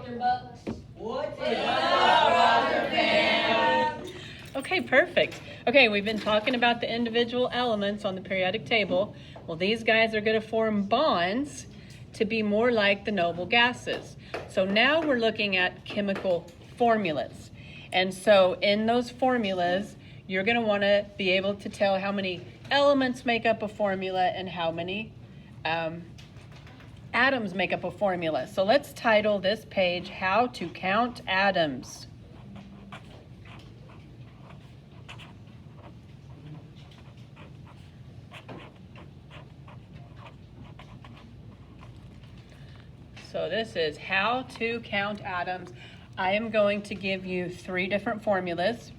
Dr. Bucks? What's up, Dr. Pam? Okay, perfect. Okay, we've been talking about the individual elements on the periodic table. Well, these guys are going to form bonds to be more like the noble gases. So now we're looking at chemical formulas. And so in those formulas, you're going to want to be able to tell how many elements make up a formula and how many atoms make up a formula. So let's title this page, How to Count Atoms. So this is How to Count Atoms. I am going to give you 3 different formulas.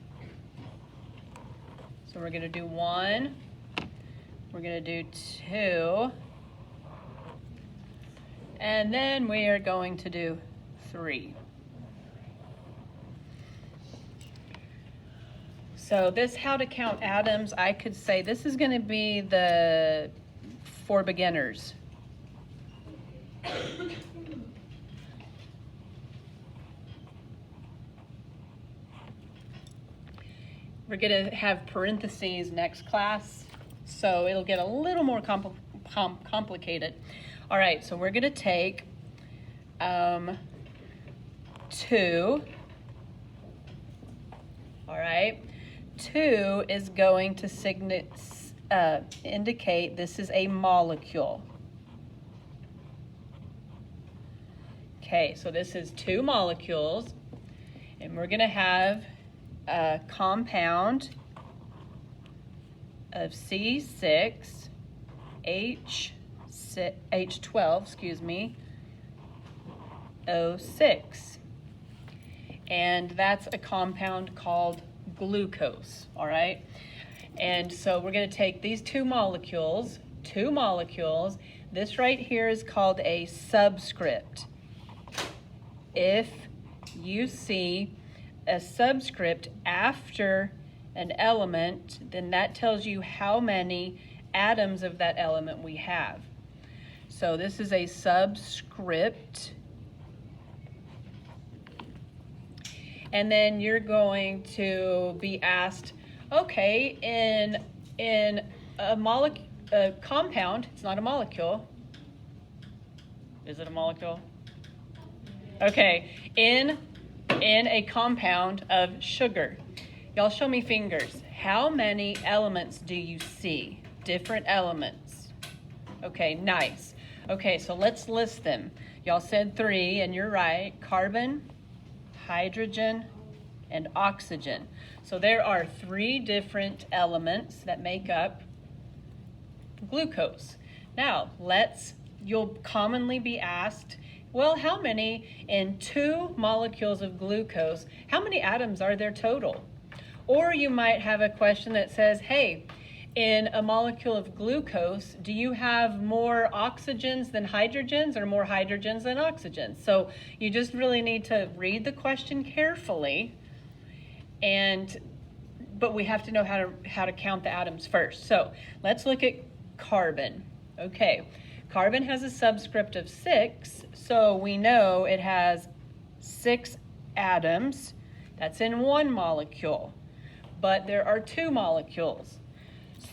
So we're going to do 1, we're going to do 2, and then we are going to do 3. So this How to Count Atoms, I could say this is going to be the for beginners. We're going to have parentheses next class, so it'll get a little more complicated. All right, so we're going to take 2. All right, 2 is going to indicate this is a molecule. Okay, so this is 2 molecules, and we're going to have a compound of C6, H12, excuse me, O6. And that's a compound called glucose, all right? And so we're going to take these 2 molecules. This right here is called a subscript. If you see a subscript after an element, then that tells you how many atoms of that element we have. So this is a subscript. And then you're going to be asked, okay, in a compound, it's not a molecule. Is it a molecule? Okay, in a compound of sugar. Y'all show me fingers. How many elements do you see? Different elements. Okay, nice. Okay, so let's list them. Y'all said 3, and you're right. Carbon, hydrogen, and oxygen. So there are 3 different elements that make up glucose. Now, you'll commonly be asked, well, how many in 2 molecules of glucose, how many atoms are there total? Or you might have a question that says, hey, in a molecule of glucose, do you have more oxygens than hydrogens or more hydrogens than oxygens? So you just really need to read the question carefully, but we have to know how to count the atoms first. So let's look at carbon. Okay. Carbon has a subscript of 6, so we know it has 6 atoms. That's in 1 molecule, but there are 2 molecules.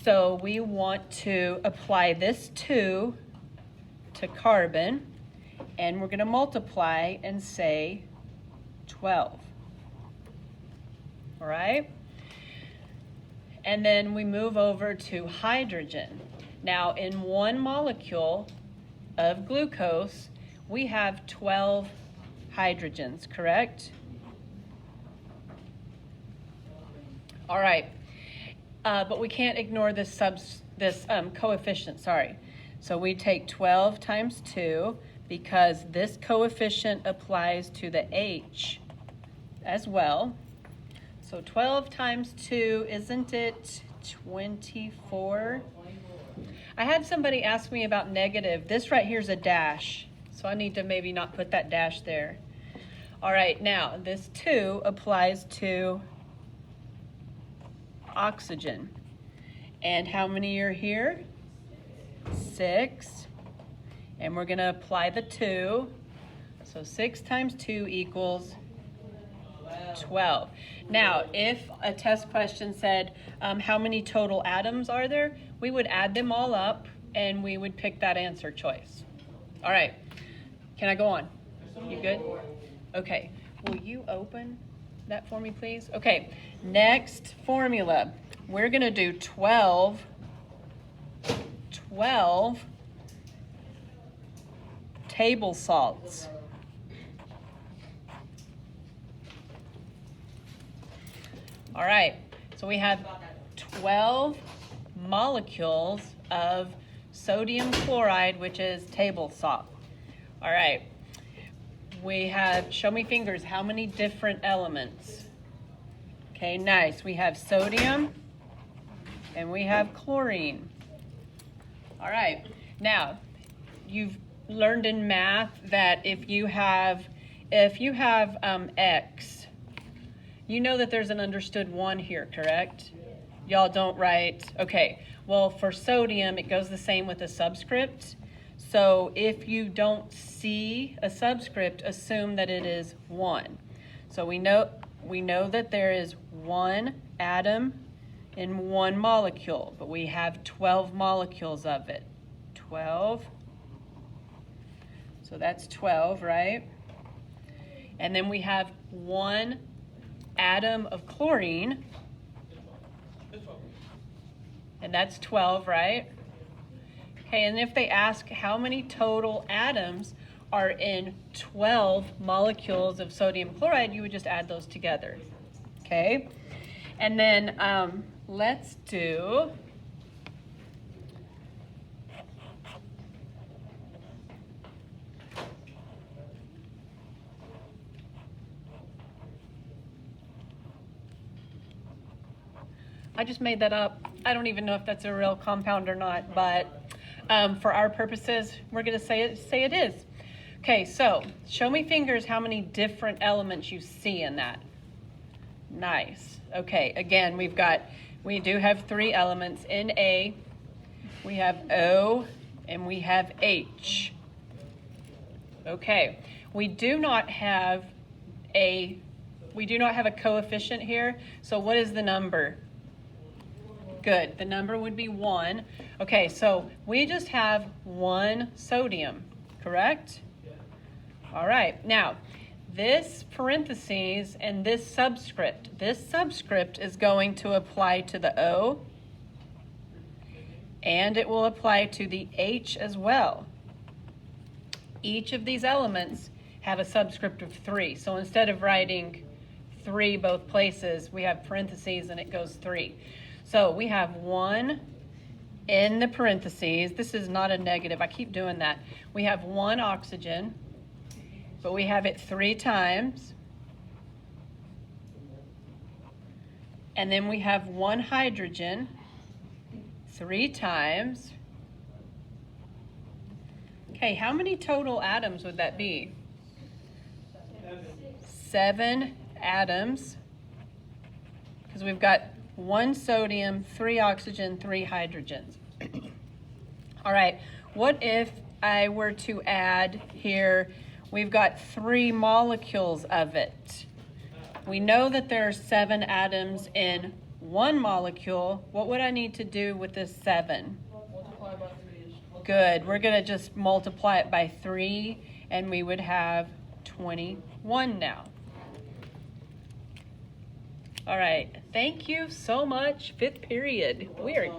So we want to apply this 2 to carbon, and we're going to multiply and say 12. All right? And then we move over to hydrogen. Now, in 1 molecule of glucose, we have 12 hydrogens, correct? All right, but we can't ignore this coefficient, sorry. So we take 12 times 2 because this coefficient applies to the H as well. So 12 times 2, isn't it 24? I had somebody ask me about negative. This right here is a dash, so I need to maybe not put that dash there. All right, now this 2 applies to oxygen. And how many are here? 6. And we're going to apply the 2. So So 6 times 2 equals 12. Now, if a test question said, how many total atoms are there? We would add them all up and we would pick that answer choice. All right, can I go on? You good? Okay, will you open that for me, please? Okay, next formula. We're gonna do 12 table salts. All right, so we have 12 molecules of sodium chloride, which is table salt. All right, we have, show me fingers, how many different elements? Okay, nice. We have sodium and we have chlorine. All right, now you've learned in math that if you have X, you know that there's an understood 1 here, correct? Y'all don't write, okay. Well, for sodium, it goes the same with a subscript. So if you don't see a subscript, assume that it is 1. So we know that there is 1 atom in 1 molecule, but we have 12 molecules of it. 12. So that's 12, right? And then we have 1 atom of chlorine, and that's 12, right? Okay, and if they ask how many total atoms are in 12 molecules of sodium chloride, you would just add those together, okay? And then let's do I just made that up. I don't even know if that's a real compound or not, but for our purposes, we're gonna say it is. Okay, so show me fingers how many different elements you see in that. Nice. Okay, again, we do have 3 elements. Na, we have O, and we have H. Okay, we do not have a coefficient here, so what is the number? Good, the number would be 1. Okay, so we just have 1 sodium, correct? All right, now this parentheses and this subscript is going to apply to the O, and it will apply to the H as well. Each of these elements have a subscript of 3. So instead of writing 3 both places, we have parentheses and it goes 3. So we have 1 in the parentheses. This is not a negative. I keep doing that. We have 1 oxygen, but we have it 3 times. And then we have 1 hydrogen 3 times. Okay, how many total atoms would that be? 7 atoms, because we've got 1 sodium, 3 oxygen, 3 hydrogens. All right, what if I were to add here, we've got 3 molecules of it. We know that there are 7 atoms in 1 molecule. What would I need to do with this 7? Multiply by 3. Good, we're gonna just multiply it by 3 and we would have 21 now. All right, thank you so much, 5th period. Weird.